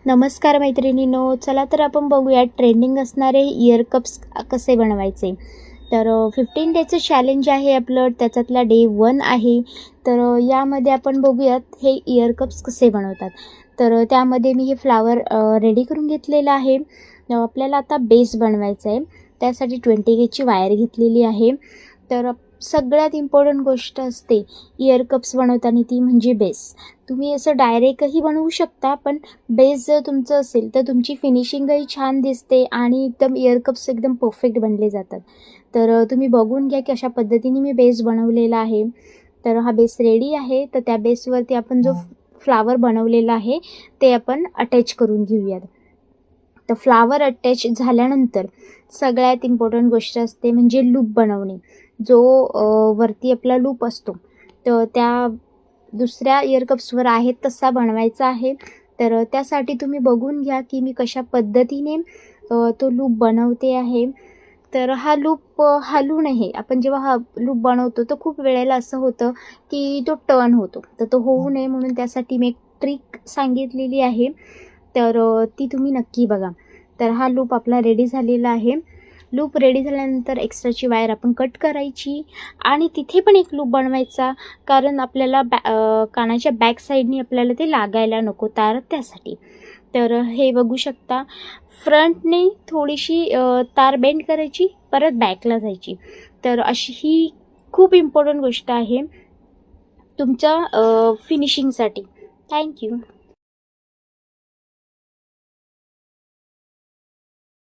नमस्कार मैत्रिणींनो, चला तर आपण बघूया ट्रेंडिंग असणारे इयर कप्स कसे बनवायचे. तर 15 डेचं चॅलेंज आहे आपलं, त्याच्यातला डे 1 आहे. तर यामध्ये आपण बघूयात हे इयर कप्स कसे बनवतात. तर त्यामध्ये मी हे फ्लावर रेडी करून घेतलेलं आहे. आपल्याला आता बेस बनवायचा आहे, त्यासाठी 20 गेजची वायर घेतलेली आहे. तर सगळ्यात इम्पॉर्टंट गोष्ट असते इयर कप्स बनवताना, ती म्हणजे बेस. तुम्ही असं डायरेक्टही बनवू शकता, पण बेस जर तुमचं असेल तर तुमची फिनिशिंगही छान दिसते आणि एकदम इयर कप्स एकदम परफेक्ट बनले जातात. तर तुम्ही बघून घ्या की अशा पद्धतीने मी बेस बनवलेला आहे. तर हा बेस रेडी आहे. तर त्या बेसवरती आपण जो फ्लावर बनवलेला आहे ते आपण अटॅच करून घेऊयात. तर फ्लावर अटॅच झाल्यानंतर सगळ्यात इम्पॉर्टंट गोष्ट असते म्हणजे लूप बनवणे. जो वरती आपला लूप असतो तर त्या दुसऱ्या इयर कप्सवर आहे तसा बनवायचा आहे. तर त्यासाठी तुम्ही बघून घ्या की मी कशा पद्धतीने तो लूप बनवते आहे. तर हा लूप हलू नये. आपण जेव्हा हा लूप बनवतो तर खूप वेळेला असं होतं की तो टर्न होतो, तर तो होऊ नये म्हणून त्यासाठी मी एक ट्रिक सांगितलेली आहे. तर ती तुम्ही नक्की बघा. तर हा लूप आपला रेडी झालेला आहे. लूप रेडी झाल्यानंतर एक्स्ट्राची वायर आपण कट करायची आणि तिथे पण एक लूप बनवायचा, कारण आपल्याला कानाच्या बॅक साईडनी आपल्याला ते लागायला नको तार, त्यासाठी. तर हे बघू शकता, फ्रंटने थोडीशी तार बेंड करायची, परत बॅकला जायची. तर अशी ही खूप इम्पॉर्टंट गोष्ट आहे तुमच्या फिनिशिंगसाठी. थँक्यू.